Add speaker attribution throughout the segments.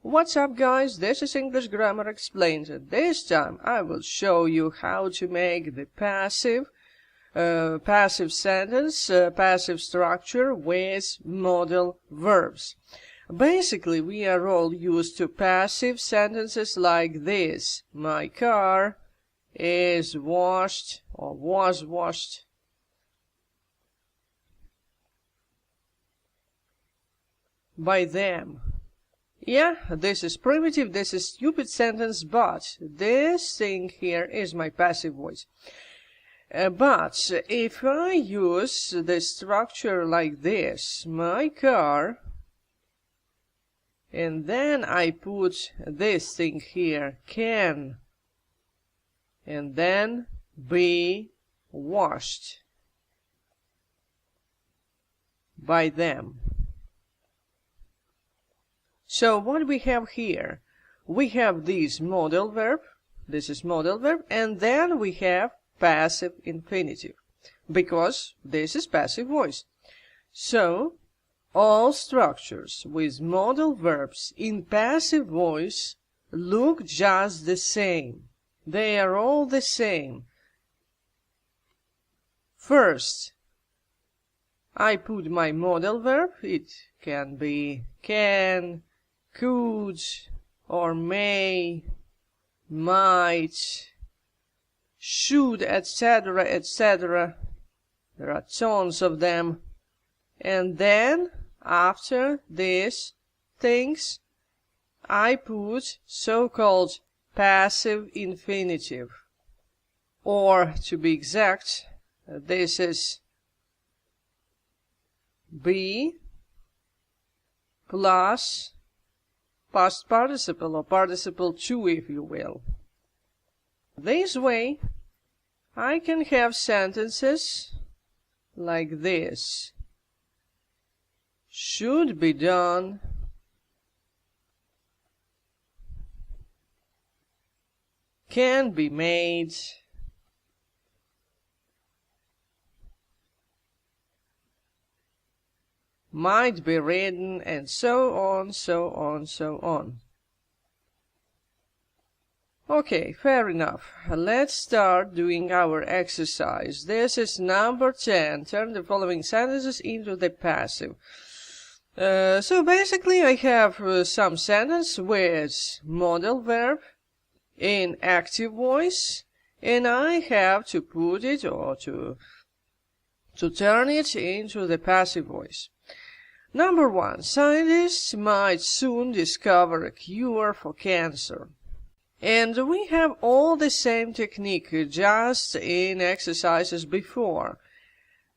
Speaker 1: What's up, guys? This is English Grammar Explained. This time I will show you how to make the passive sentence, passive structure with modal verbs. Basically, we are all used to passive sentences like this. My car is washed or was washed. By them. Yeah, this is primitive, this is stupid sentence, but this thing here is my passive voice. But if I use the structure like this, my car, and then I put this thing here, can, and then be washed by them. So what we have here? We have this modal verb, this is modal verb, and then we have passive infinitive, because this is passive voice. So, all structures with modal verbs in passive voice look just the same. They are all the same. First, I put my modal verb. It can be can, could, or may, might, should, etc., etc. There are tons of them. And then, after these things, I put so-called passive infinitive. Or, to be exact, this is be plus past participle, or participle to, if you will. This way, I can have sentences like this. Should be done, can be made, might be written, and so on, so on, so on. Okay, fair enough. Let's start doing our exercise. This is number 10. Turn the following sentences into the passive. So basically I have some sentence with modal verb in active voice, and I have to put it or to turn it into the passive voice. Number 1. Scientists might soon discover a cure for cancer. And we have all the same technique, just in exercises before.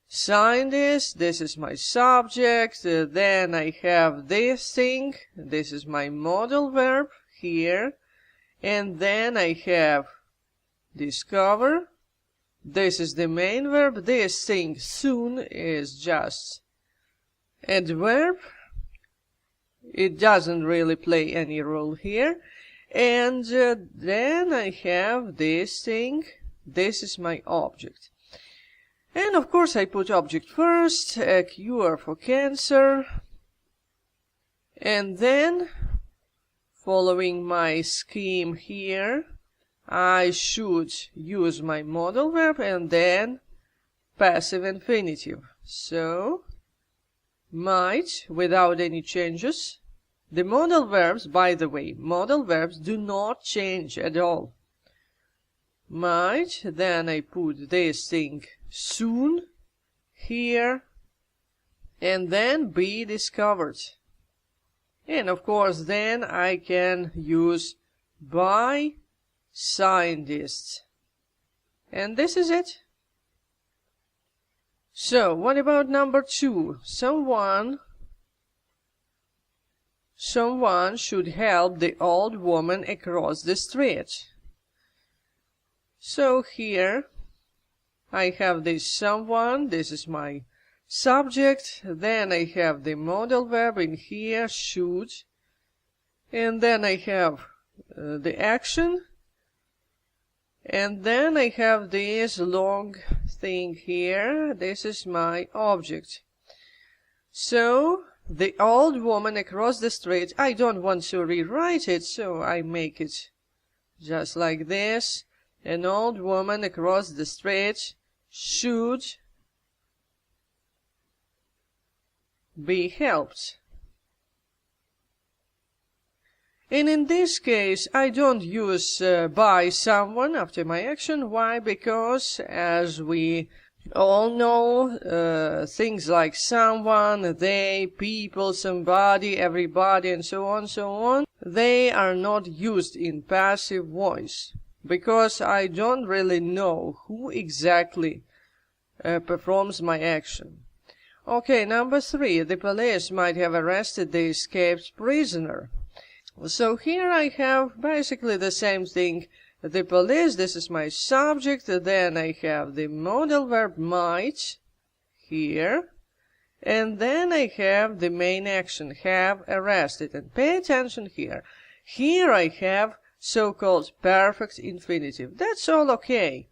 Speaker 1: Scientist, this is my subject, then I have this thing, this is my modal verb here, and then I have discover, this is the main verb, this thing soon is just adverb, it doesn't really play any role here. And then I have this thing, this is my object. And of course I put object first, a cure for cancer. And then, following my scheme here, I should use my modal verb and then passive infinitive. So, might, without any changes. The modal verbs, by the way, modal verbs do not change at all. Might, then I put this thing soon here, and then be discovered. And of course then I can use by scientists. And this is it. So, what about number 2? Someone should help the old woman across the street. So here I have this someone, this is my subject, then I have the modal verb in here, should, and then I have the action, and then I have this long thing here, this is my object. So the old woman across the street. I don't want to rewrite it, so I make it just like this. An old woman across the street should be helped. And in this case, I don't use by someone after my action. Why? Because, as we all know, things like someone, they, people, somebody, everybody, and so on, they are not used in passive voice, because I don't really know who exactly performs my action. Okay, number 3, the police might have arrested the escaped prisoner. So here I have basically the same thing. The police, this is my subject, then I have the modal verb might here, and then I have the main action, have arrested. And pay attention here. Here I have so-called perfect infinitive. That's all okay.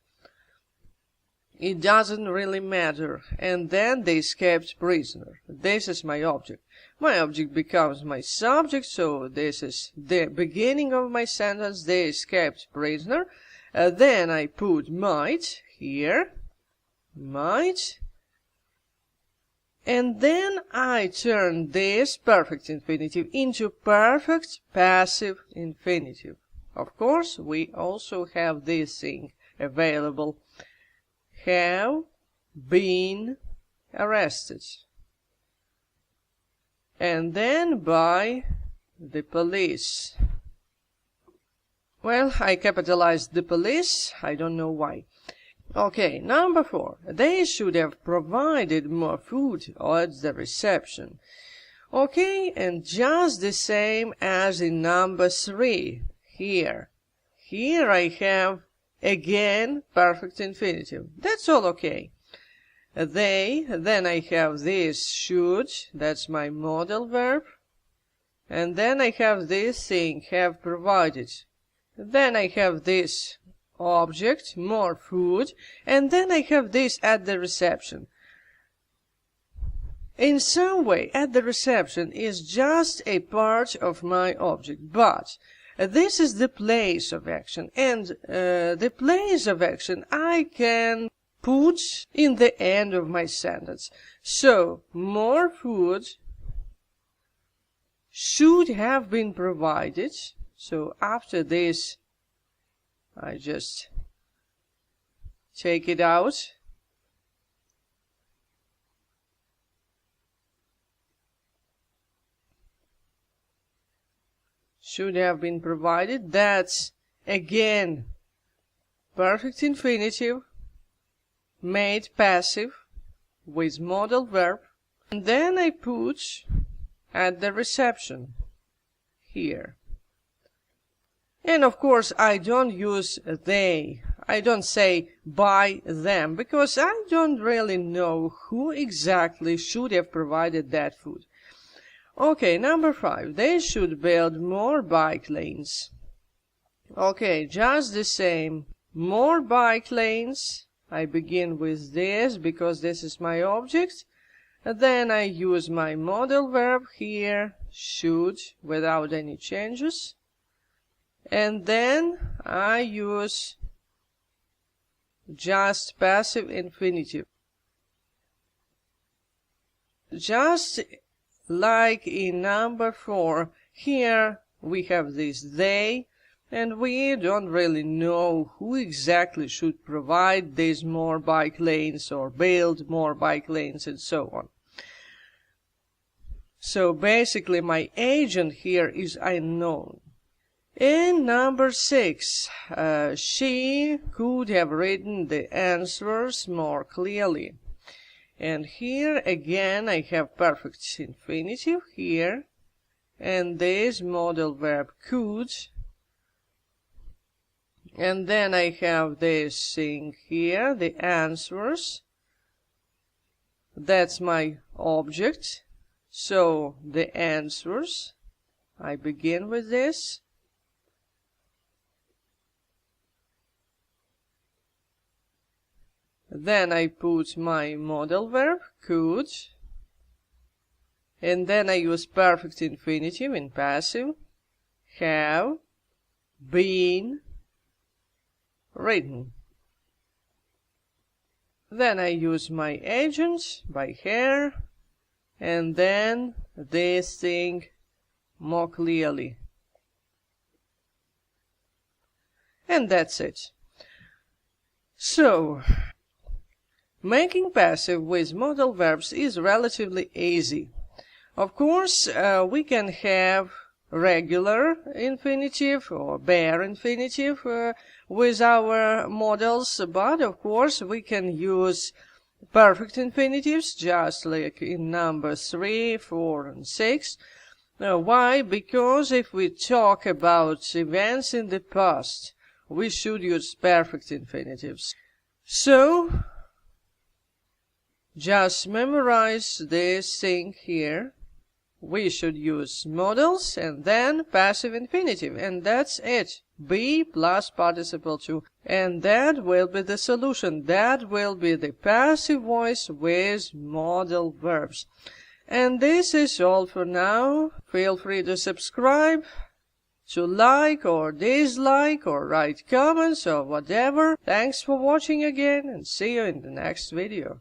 Speaker 1: It doesn't really matter. And then the escaped prisoner. This is my object. My object becomes my subject, so this is the beginning of my sentence, the escaped prisoner. Then I put might here, might, and then I turn this perfect infinitive into perfect passive infinitive. Of course, we also have this thing available. Have been arrested. And then by the police. Well, I capitalized the police. I don't know why. Okay, number 4. They should have provided more food at the reception. Okay, and just the same as in number 3. Here. Here I have, again, perfect infinitive. That's all okay. They, then I have this should, that's my modal verb, and then I have this thing, have provided. Then I have this object, more food, and then I have this at the reception. In some way, at the reception is just a part of my object, but this is the place of action, and the place of action I can put in the end of my sentence. So, more food should have been provided. So, after this, I just take it out. Should have been provided. That's, again, perfect infinitive, made passive with modal verb, and then I put at the reception here. And of course I don't use they. I don't say by them, because I don't really know who exactly should have provided that food. Okay, number 5. They should build more bike lanes. Okay, just the same. More bike lanes. I begin with this because this is my object. And then I use my modal verb here, should, without any changes. And then I use just passive infinitive. Just like in number 4, here we have this they, and we don't really know who exactly should provide these more bike lanes or build more bike lanes and so on. So basically my agent here is unknown. In number 6, she could have written the answers more clearly. And here again I have perfect infinitive here, and this modal verb could. And then I have this thing here, the answers. That's my object. So the answers, I begin with this. Then I put my modal verb, could. And then I use perfect infinitive in passive. Have been written. Then I use my agent by here, and then this thing more clearly. And that's it. So, making passive with modal verbs is relatively easy. Of course, we can have regular infinitive or bare infinitive with our modals, but of course we can use perfect infinitives just like in numbers 3, 4, and 6. Why? Because if we talk about events in the past, we should use perfect infinitives. So, just memorize this thing here. We should use modals and then passive infinitive, and that's it. Be plus participle to. And that will be the solution. That will be the passive voice with modal verbs. And this is all for now. Feel free to subscribe, to like or dislike or write comments or whatever. Thanks for watching again, and see you in the next video.